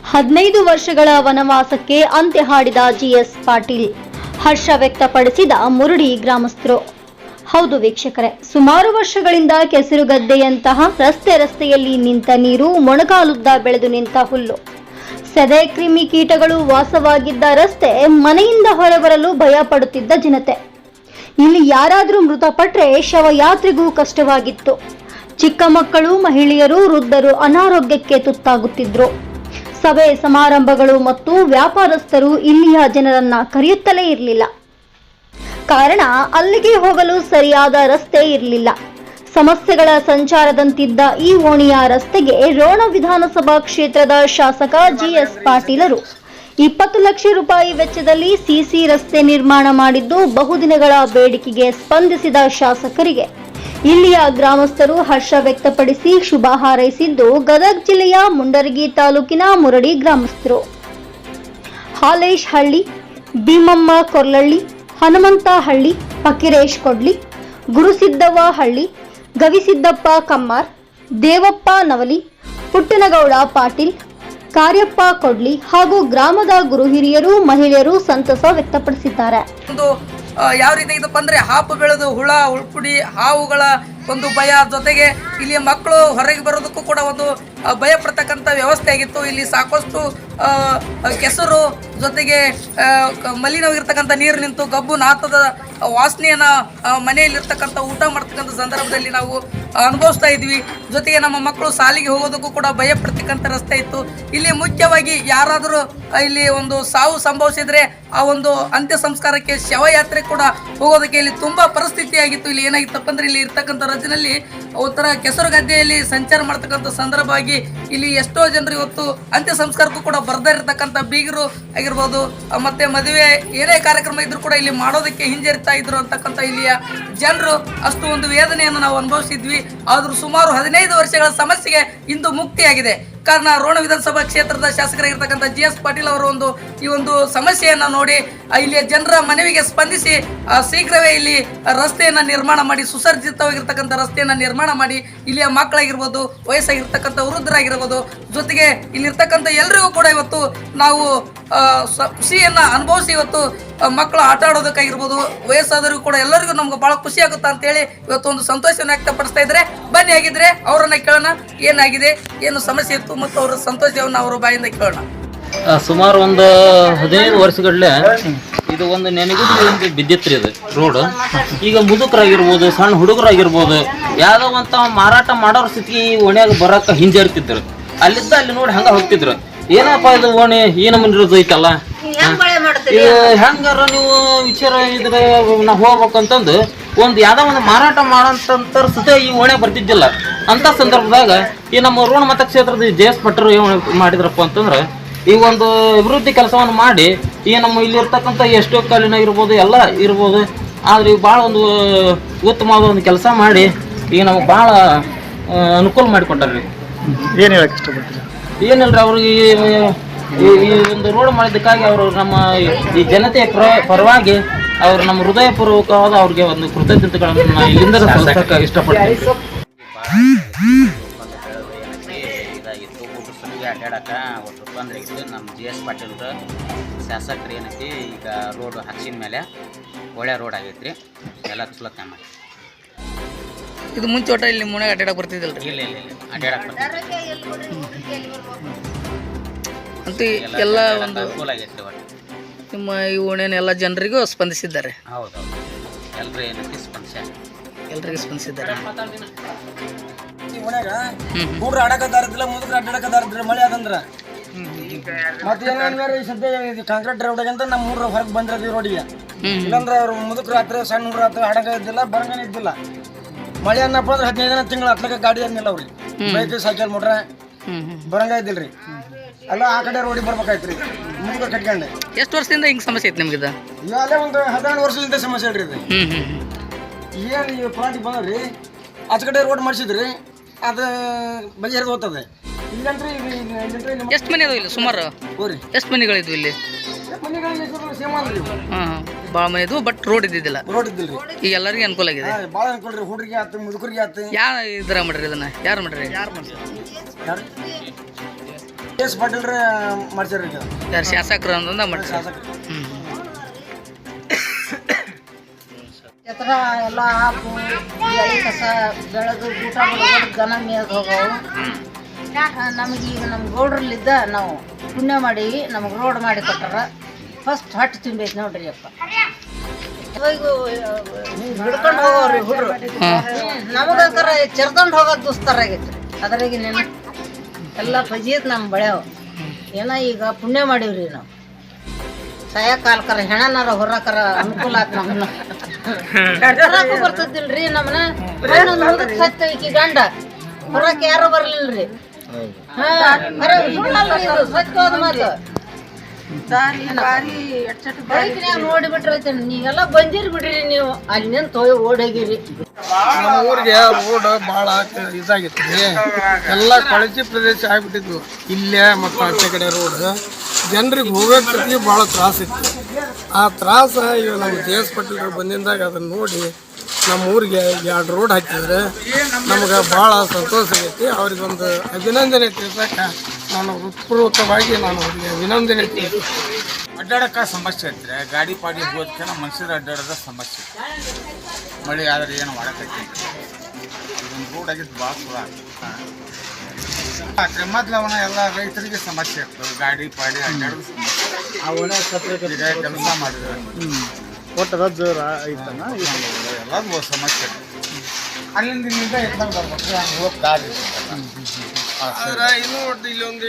15 ವರ್ಷಗಳ ವನವಾಸಕ್ಕೆ ಅಂತ್ಯ ಹಾಡಿದ ಜಿಎಸ್ ಪಾಟೀಲ್ ಹರ್ಷ ವ್ಯಕ್ತಪಡಿಸಿದ ಮುರಡಿ ಗ್ರಾಮಸ್ಥರು. ಹೌದು ವೀಕ್ಷಕರೇ, ಸುಮಾರು ವರ್ಷಗಳಿಂದ ಕೆಸರುಗದ್ದೆಯಂತಹ ರಸ್ತೆಯಲ್ಲಿ ನಿಂತ ನೀರು, ಮೊಣಕಾಲುದ್ದ ಬೆಳೆದು ನಿಂತ ಹುಲ್ಲು, ಸೆದೆ ಕ್ರಿಮಿ ಕೀಟಗಳು ವಾಸವಾಗಿದ್ದ ರಸ್ತೆ, ಮನೆಯಿಂದ ಹೊರಬರಲು ಭಯ ಪಡುತ್ತಿದ್ದ ಜನತೆ. ಇಲ್ಲಿ ಯಾರಾದರೂ ಮೃತಪಟ್ಟರೆ ಶವಯಾತ್ರೆಗೂ ಕಷ್ಟವಾಗಿತ್ತು. ಚಿಕ್ಕ ಮಕ್ಕಳು, ಮಹಿಳೆಯರು, ವೃದ್ಧರು ಅನಾರೋಗ್ಯಕ್ಕೆ ತುತ್ತಾಗುತ್ತಿದ್ರು. ಸಭೆ ಸಮಾರಂಭಗಳು ಮತ್ತು ವ್ಯಾಪಾರಸ್ಥರು ಇಲ್ಲಿಯ ಜನರನ್ನ ಕರೆಯುತ್ತಲೇ ಇರಲಿಲ್ಲ. ಕಾರಣ ಅಲ್ಲಿಗೆ ಹೋಗಲು ಸರಿಯಾದ ರಸ್ತೆ ಇರಲಿಲ್ಲ. ಸಮಸ್ಯೆಗಳ ಸಂಚಾರದಂತಿದ್ದ ಈ ಓಣಿಯ ರಸ್ತೆಗೆ ರೋಣ ವಿಧಾನಸಭಾ ಕ್ಷೇತ್ರದ ಶಾಸಕ ಜಿಎಸ್ ಪಾಟೀಲರು 20 ಲಕ್ಷ ರೂಪಾಯಿ ವೆಚ್ಚದಲ್ಲಿ ಸಿಸಿ ರಸ್ತೆ ನಿರ್ಮಾಣ ಮಾಡಿದ್ದು, ಬಹುದಿನಗಳ ಬೇಡಿಕೆಗೆ ಸ್ಪಂದಿಸಿದ ಶಾಸಕರಿಗೆ ಇಲ್ಲಿಯ ಗ್ರಾಮಸ್ಥರು ಹರ್ಷ ವ್ಯಕ್ತಪಡಿಸಿ ಶುಭ ಹಾರೈಸಿದ್ದು, ಗದಗ ಜಿಲ್ಲೆಯ ಮುಂಡರಗಿ ತಾಲೂಕಿನ ಮುರಡಿ ಗ್ರಾಮಸ್ಥರು ಹಾಲೇಶ್ ಹಳ್ಳಿ, ಭೀಮಮ್ಮ ಕೊರ್ಲಳ್ಳಿ, ಹನುಮಂತ ಹಳ್ಳಿ, ಫಕೀರೇಶ್ ಕೊಡ್ಲಿ, ಗುರುಸಿದ್ದವ್ವ ಹಳ್ಳಿ, ಗವಿಸಿದ್ದಪ್ಪ ಕಮ್ಮಾರ್, ದೇವಪ್ಪ ನವಲಿ, ಪುಟ್ಟನಗೌಡ ಪಾಟೀಲ್, ಕಾರ್ಯಪ್ಪ ಕೊಡ್ಲಿ ಹಾಗೂ ಗ್ರಾಮದ ಗುರು ಹಿರಿಯರು, ಮಹಿಳೆಯರು ಸಂತಸ ವ್ಯಕ್ತಪಡಿಸಿದ್ದಾರೆ. ಯಾವ ರೀತಿ ಇದಪ್ಪ ಅಂದ್ರೆ ಹಾಪು ಬೆಳೆದು ಹುಳ ಉಳ್ಪುಡಿ ಹಾವುಗಳ ಒಂದು ಭಯ, ಜೊತೆಗೆ ಇಲ್ಲಿ ಮಕ್ಕಳು ಹೊರಗೆ ಬರೋದಕ್ಕೂ ಕೂಡ ಒಂದು ಭಯ ಪಡ್ತಕ್ಕಂಥ ವ್ಯವಸ್ಥೆ ಆಗಿತ್ತು. ಇಲ್ಲಿ ಸಾಕಷ್ಟು ಕೆಸರು, ಜೊತೆಗೆ ಮಲಿನವಾಗಿರ್ತಕ್ಕಂಥ ನೀರು ನಿಂತು ಗಬ್ಬು ನಾತದ ವಾಸನೆಯನ್ನು ಮನೆಯಲ್ಲಿರ್ತಕ್ಕಂಥ ಊಟ ಮಾಡ್ತಕ್ಕಂಥ ಸಂದರ್ಭದಲ್ಲಿ ನಾವು ಅನುಭವಿಸ್ತಾ ಇದ್ವಿ. ಜೊತೆಗೆ ನಮ್ಮ ಮಕ್ಕಳು ಶಾಲೆಗೆ ಹೋಗೋದಕ್ಕೂ ಕೂಡ ಭಯ ಪಡ್ತಕ್ಕಂಥ ರಸ್ತೆ ಇತ್ತು. ಇಲ್ಲಿ ಮುಖ್ಯವಾಗಿ ಯಾರಾದರೂ ಇಲ್ಲಿ ಒಂದು ಸಾವು ಸಂಭವಿಸಿದ್ರೆ ಆ ಒಂದು ಅಂತ್ಯ ಸಂಸ್ಕಾರಕ್ಕೆ ಶವಯಾತ್ರೆ ಕೂಡ ಹೋಗೋದಕ್ಕೆ ಇಲ್ಲಿ ತುಂಬ ಪರಿಸ್ಥಿತಿ ಆಗಿತ್ತು. ಇಲ್ಲಿ ಏನಾಗಿತ್ತಪ್ಪ ಅಂದ್ರೆ ಇಲ್ಲಿ ಇರ್ತಕ್ಕಂಥ ರಚನೆಯಲ್ಲಿ ಒಂಥರ ಕೆಸರು ಗದ್ದೆಯಲ್ಲಿ ಸಂಚಾರ ಮಾಡ್ತಕ್ಕಂಥ ಸಂದರ್ಭವಾಗಿ ಇಲ್ಲಿ ಎಷ್ಟೋ ಜನರು ಇವತ್ತು ಅಂತ್ಯ ಸಂಸ್ಕಾರಕ್ಕೂ ಕೂಡ ಬರ್ದೇ ಇರತಕ್ಕಂಥ ಬೀಗರು ಆಗಿರ್ಬೋದು, ಮತ್ತೆ ಮದುವೆ ಏನೇ ಕಾರ್ಯಕ್ರಮ ಇದ್ರು ಕೂಡ ಇಲ್ಲಿ ಮಾಡೋದಕ್ಕೆ ಹಿಂಜರಿತಾ ಇದ್ರು ಅಂತಕ್ಕಂಥ ಇಲ್ಲಿಯ ಜನರು ಅಷ್ಟು ಒಂದು ವೇದನೆಯನ್ನು ನಾವು ಅನುಭವಿಸಿದ್ವಿ. ಆದರೂ ಸುಮಾರು 15 ವರ್ಷಗಳ ಸಮಸ್ಯೆಗೆ ಇಂದು ಮುಕ್ತಿಯಾಗಿದೆ. ಕಾರಣ ರೋಣ ವಿಧಾನಸಭಾ ಕ್ಷೇತ್ರದ ಶಾಸಕರಾಗಿರ್ತಕ್ಕಂಥ ಜಿಎಸ್ ಪಾಟೀಲ್ ಅವರು ಈ ಒಂದು ಸಮಸ್ಯೆಯನ್ನು ನೋಡಿ ಇಲ್ಲಿಯ ಜನರ ಮನವಿಗೆ ಸ್ಪಂದಿಸಿ ಶೀಘ್ರವೇ ಇಲ್ಲಿ ರಸ್ತೆಯನ್ನು ನಿರ್ಮಾಣ ಮಾಡಿ, ಸುಸರ್ಜಿತವಾಗಿರ್ತಕ್ಕಂಥ ರಸ್ತೆಯನ್ನು ನಿರ್ಮಾಣ ಮಾಡಿ ಇಲ್ಲಿಯ ಮಕ್ಕಳಾಗಿರ್ಬೋದು, ವಯಸ್ಸಾಗಿರ್ತಕ್ಕಂಥ ವೃದ್ಧರಾಗಿರ್ಬೋದು, ಜೊತೆಗೆ ಇಲ್ಲಿರ್ತಕ್ಕಂಥ ಎಲ್ಲರಿಗೂ ಕೂಡ ಇವತ್ತು ನಾವು ಖುಷಿಯನ್ನು ಅನುಭವಿಸಿ ಇವತ್ತು ಮಕ್ಕಳು ಆಟ ಆಡೋದಕ್ಕಾಗಿರ್ಬೋದು, ವಯಸ್ಸಾದವರಿಗೂ ಕೂಡ ಎಲ್ಲರಿಗೂ ನಮ್ಗೆ ಭಾಳ ಖುಷಿ ಆಗುತ್ತಾ ಅಂತೇಳಿ ಇವತ್ತು ಒಂದು ಸಂತೋಷವನ್ನು ವ್ಯಕ್ತಪಡಿಸ್ತಾ ಇದ್ದಾರೆ. ಬನ್ನಿ ಆಗಿದ್ರೆ ಅವರನ್ನ ಕೇಳೋಣ, ಏನಾಗಿದೆ, ಏನು ಸಮಸ್ಯೆ ಇತ್ತು ಮತ್ತು ಅವರ ಸಂತೋಷವನ್ನು ಅವರ ಬಾಯಿಂದ ಕೇಳೋಣ. ಸುಮಾರು ಒಂದು 15 ವರ್ಷಗಳೇ ಇದು ಒಂದು ನೆನಗುದು ಬಿದ್ದಿತ್ರಿ ಇದು ರೋಡ್. ಈಗ ಮುದುಕರಾಗಿರ್ಬೋದು, ಸಣ್ಣ ಹುಡುಗರಾಗಿರ್ಬೋದು, ಯಾವ್ದೋ ಅಂತ ಮಾರಾಟ ಮಾಡೋರ ಸ್ಥಿತಿ ಈ ಓಣ್ಯಾಗ ಬರಕ್ಕೆ ಹಿಂಜರಿತಿದ್ರು. ಅಲ್ಲಿದ್ದ ಅಲ್ಲಿ ನೋಡಿ ಹಂಗ ಹೋಗ್ತಿದ್ರು. ಏನಪ್ಪ ಇದು ಓಣಿ ಈ ನಮ್ಮನಿರೋದು ಐತಲ್ಲ, ಹೆಂಗಾರ ನೀವು ವಿಚಾರ ಇದ್ರೆ ನಾವು ಹೋಗ್ಬೇಕಂತಂದು ಒಂದು ಯಾವ್ದೋ ಒಂದು ಮಾರಾಟ ಮಾಡೋಂತ ಸುತ್ತ ಈ ಓಣೆ ಬರ್ತಿದ್ದಿಲ್ಲ. ಅಂತ ಸಂದರ್ಭದಾಗ ಈ ನಮ್ಮ ರೋಣ ಮತಕ್ಷೇತ್ರದ ಜಿಎಸ್ ಪಾಟೀಲ್ ಏನು ಮಾಡಿದ್ರಪ್ಪ ಅಂತಂದ್ರೆ ಈಗ ಒಂದು ಅಭಿವೃದ್ಧಿ ಕೆಲಸವನ್ನು ಮಾಡಿ ಈ ನಮ್ಮ ಇಲ್ಲಿ ಇರ್ತಕ್ಕಂಥ ಎಷ್ಟೋ ಕಾಲಿನ ಇರ್ಬೋದು, ಎಲ್ಲ ಇರ್ಬೋದು, ಆದ್ರೆ ಈಗ ಭಾಳ ಒಂದು ಉತ್ತಮವಾದ ಒಂದು ಕೆಲಸ ಮಾಡಿ ಈಗ ನಮಗೆ ಭಾಳ ಅನುಕೂಲ ಮಾಡಿಕೊಟ್ಟಾರ್ರಿ. ಏನು ಹೇಳಕ್ಕೆ ಇಷ್ಟಪಡ್ತೀರಿ? ಏನಿಲ್ರಿ, ಅವ್ರಿಗೆ ಈ ಒಂದು ರೋಡ್ ಮಾಡಿದ್ದಕ್ಕಾಗಿ ಅವರು ನಮ್ಮ ಈ ಜನತೆಯ ಪರವಾಗಿ ಅವರು ನಮ್ಮ ಹೃದಯಪೂರ್ವಕವಾದ ಅವ್ರಿಗೆ ಒಂದು ಕೃತಜ್ಞತೆಗಳನ್ನು ಇಲ್ಲಿಂದ ಸಲ್ಲಿಸಕ್ಕೆ ಇಷ್ಟಪಡ್ತೀನಿ. ಇದಾಗಿತ್ತು ಊಟಕ್ಕೆ ಅಡ್ಡಾಡಕ್ಕೆ ಒಟ್ಟು ತೊಂದರೆ ಆಗಿತ್ತು. ನಮ್ಮ ಜಿಎಸ್ ಪಾಟೀಲ್ ಶಾಸಕರು ಏನೈತಿ ಈಗ ರೋಡ್ ಹಚ್ಚಿದ ಮೇಲೆ ಒಳ್ಳೆ ರೋಡ್ ಆಗೈತ್ರಿ, ಎಲ್ಲ ಚಲೋತ್ನ ಮಾಡಿ. ಇದು ಮುಂಚೆ ಒಟ್ಟ ಇಲ್ಲಿ ಮುಣೆ ಅಡ್ಡಾಡಕ್ಕೆ ಬರ್ತಿದ್ದಲ್ರಿ? ಇಲ್ಲ ಅಡ್ಡಾಡಕ್ಕೆ ಅಂತೂ ಎಲ್ಲ ಒಂದು ಅನುಕೂಲ ಆಗೈತ್ರಿ. ಒಟ್ಟು ನಿಮ್ಮ ಈ ಓಣಿನ ಎಲ್ಲ ಜನರಿಗೂ ಸ್ಪಂದಿಸಿದ್ದಾರೆ. ಹೌದೌದು, ಎಲ್ಲರೂ ಏನೈತಿ ಎಲ್ರಿಗೂ ಸ್ಪಂದಿಸಿದ್ದಾರೆ. ಈ ಓಣ್ಯಾಗ ಹುಡ್ರು ಆಡಕತ್ತಾರದಿಲ್ಲ, ಮುದುಕರು ಅಡ್ಡಾಡಕತ್ತಾರದಿಲ್ಲ. ಮಳೆ ಅದಂದ್ರೆ ಮತ್ತೆ ಏನಾದ್ರೆ ಸದ್ಯ ಕಾಂಕ್ರೀಟ್ ರೋಡ್ ಅಂತ ನಮ್ಮ ಮೂರು ಹೊರಗೆ ಬಂದಿರೋದು ರೋಡಿಗೆ. ಇಲ್ಲಾಂದ್ರೆ ಅವ್ರು ಮುದುಕರು ಹತ್ರ ಸಣ್ಣ ಹುಡ್ರು ಹತ್ರ ಆಡಕ ಇದ್ದಿಲ್ಲ, ಬರಂಗನ ಇದ್ದಿಲ್ಲ. ಮಳೆ ಅನ್ನಪ್ಪ ಅಂದ್ರೆ 15 ತಿಂಗಳು ಹತ್ಲಕ್ಕೆ ಗಾಡಿ ಅನ್ನಿಲ್ಲ ಅವ್ರಿ. ಬೈಕ್ ಸೈಕಲ್ ಮುಟ್ರೆ ಬರಂಗ ಇದ್ದಿಲ್ರಿ. ಎಲ್ಲ ಆ ಕಡೆ ರೋಡಿಗೆ ಬರ್ಬೇಕಾಯ್ತ್ರಿ ಮುದುಕರು ಕಟ್ಕೊಂಡೆ. ಎಷ್ಟು ವರ್ಷದಿಂದ ಹಿಂಗೆ ಸಮಸ್ಯೆ ಐತೆ ನಿಮ್ಗೆ? ಇವಾಗಲೇ ಒಂದು 14 ವರ್ಷದಿಂದ ಸಮಸ್ಯೆ ಇಲ್ರಿ ಇದು. ಏನು ಈ ಪಾರ್ಟಿ ಬಂದ್ರಿ ಆಚ ಕಡೆ ರೋಡ್ ಮಾಡಿಸಿದ್ರಿ, ಅದು ಬಗೆಹರಿದು ಹೋಗ್ತದೆ. ಇಲ್ಲಂದ್ರೆ ಎಷ್ಟು ಮನೆ ಅದಾವ ಇಲ್ಲಿ? ಸುಮಾರು ಎಷ್ಟು ಮನೆಗಳಿದ್ವು ಇಲ್ಲಿ? ಭಾಳ ಮನೆ ಇದ್ವು, ಬಟ್ ರೋಡ್ ಇದ್ದಿದ್ದಿಲ್ಲ. ರೋಡ್ ಇದ್ದಿಲ್ರಿ. ಈಗ ಎಲ್ಲರಿಗೂ ಅನುಕೂಲ ಆಗಿದೆ. ಭಾಳ ಅನುಕೂಲ ರೀ, ಹುಡುಗರಿಗೆ ಆಯ್ತು, ಮುದುಕರಿಗೆ ಆಯ್ತು. ಯಾರು ಇದ್ರ ಮಾಡ್ರಿ ಇದನ್ನ? ಯಾರು ಮಾಡ್ರಿ? ಎಸ್ ಪಾಟೀಲ್ ಮಾಡ್ಸ್ಯಾರ ಈಗ ಯಾರು ಶಾಸಕರು ಅಂತಂದ ಮಾಡ್ತಾರೆ. ಶಾಸಕರು. ಎತ್ತರ ಎಲ್ಲ ಹಾಕು ಎಳೆ ಕಸ ಬೆಳೆದು ಊಟ ಮಾಡೋದು ದನ ಮೇಯ್ದು ಹೋಗವು. ನಮಗೀಗ ನಮ್ಮ ಗೌಡ್ರಲ್ಲಿದ್ದ ನಾವು ಪುಣ್ಯ ಮಾಡಿ ನಮಗೆ ರೋಡ್ ಮಾಡಿ ಕೊಟ್ಟಾರ. ಫಸ್ಟ್ ಹೊಟ್ಟೆ ತುಂಬೈತಿ ನೋಡ್ರಿ ಅಪ್ಪ. ಹಿಡ್ಕೊಂಡು ಹೋಗೋರಿ ಹುಡ್ರು ನಮಗಂಕರ ಚೆರ್ಕೊಂಡು ಹೋಗೋದು ದುಸ್ತರಾಗೈತಿ. ಅದ್ರಾಗಿನೇನು ಎಲ್ಲ ಫಜೀತ್ ನಮ್ಮ ಬೆಳೆಯವು. ಏನೋ ಈಗ ಪುಣ್ಯ ಮಾಡೀವ್ರಿ ನಾವು. ಸಾಯಕಾಲಕರ ಹೆಣನಾರ ಹೊರಕರ ಅನುಕೂಲ ಆತ್ ನಮ್ಮನ್ನ. ಹೊರಕ್ಕೆ ಬರ್ತದಿಲ್ರಿ ನಮ್ಮನ್ನ. ಮುದಕ್ ಸತ್ತ ಈಕಿ ಗಂಡ ಹೊರಕ್ಕೆ ಯಾರು ಬರ್ಲಿಲ್ರಿ. ಸತ್ಯ ಹೋದ ಮಾತು ಬೆಳಕಿನ್ಯಾಗ ನೋಡಿ ಬಿಟ್ರೈತೆ. ನೀವೆಲ್ಲ ಬಂದಿರಿ ಬಿಡ್ರಿ, ನೀವು ಅಲ್ಲಿ ನಿಂತು ಓಡೋಗಿರಿ. ನಮ್ಮ ಊರಿಗೆ ರೋಡ್ ಭಾಳ ಇದಾಗಿತ್ತು ರೀ. ಎಲ್ಲ ಕೊಳಚೆ ಪ್ರದೇಶ ಆಗ್ಬಿಟ್ಟಿದ್ವು ಇಲ್ಲೇ ಮತ್ತು ಆಚೆ ಕಡೆ ರೋಡ್. ಜನರಿಗೆ ಹೋಗೋಕ್ಕೆ ಭಾಳ ತ್ರಾಸಿತ್ತು. ಆ ತ್ರಾಸ ಇವಾಗ ನಮ್ಮ JS ಪಾಟೀಲ್ ಬಂದಿಂದಾಗ ಅದನ್ನು ನೋಡಿ ನಮ್ಮ ಊರಿಗೆ 2 ರೋಡ್ ಹಾಕಿದ್ರೆ ನಮ್ಗೆ ಭಾಳ ಸಂತೋಷ ಆಗೈತಿ. ಅವ್ರಿಗೊಂದು ಅಭಿನಂದನೆ ತಿಳಿಸಕ್ಕೆ ನಾನು ಹೃತ್ಪೂರ್ವಕವಾಗಿ ನಾನು ಅವ್ರಿಗೆ ಅಭಿನಂದನೆ ತಿಳಿಸ್ತೀನಿ. ಅಡ್ಡಾಡಕ್ಕೆ ಸಮಸ್ಯೆ ಐತ್ರಿ. ಗಾಡಿ ಪಾಡಿ ಹೋಗೋದಕ್ಕೆ ನಮ್ಮ ಮನುಷ್ಯರು ಅಡ್ಡಾಡೋದ ಸಮಸ್ಯೆ. ಮಳೆ ಆದರೆ ಏನು ಮಾಡಕ್ಕೈತಿ. ಇದೊಂದು ರೋಡ್ ಆಗಿದ್ದು ಭಾಳ ಸುರ ಆಗ್ತದೆ. ಮೊದ್ಲು ಅವನ ಎಲ್ಲ ರೈತರಿಗೆ ಸಮಸ್ಯೆ ಆಗ್ತದೆ. ಗಾಡಿ ಪಾಡಿ ಅಡ್ಡಾಡೋದು ಸಮಸ್ಯೆ. ಕೆಲಸ ಮಾಡಿದ್ರೆ ಒಟ್ಟು ರಜ್ಜು ಐತನ ಎಲ್ಲರಿಗೂ ಸಮಸ್ಯೆ. ಅಲ್ಲಿಂದ ಇಲ್ಲಿಂದ ಎತ್ತ ಬರ್ಬೇಕು. ಹೋಗಿ ದಾರಿ ಆದ್ರೆ ಇನ್ನೂ ಒಟ್ಟು ಇಲ್ಲಿ ಒಂದು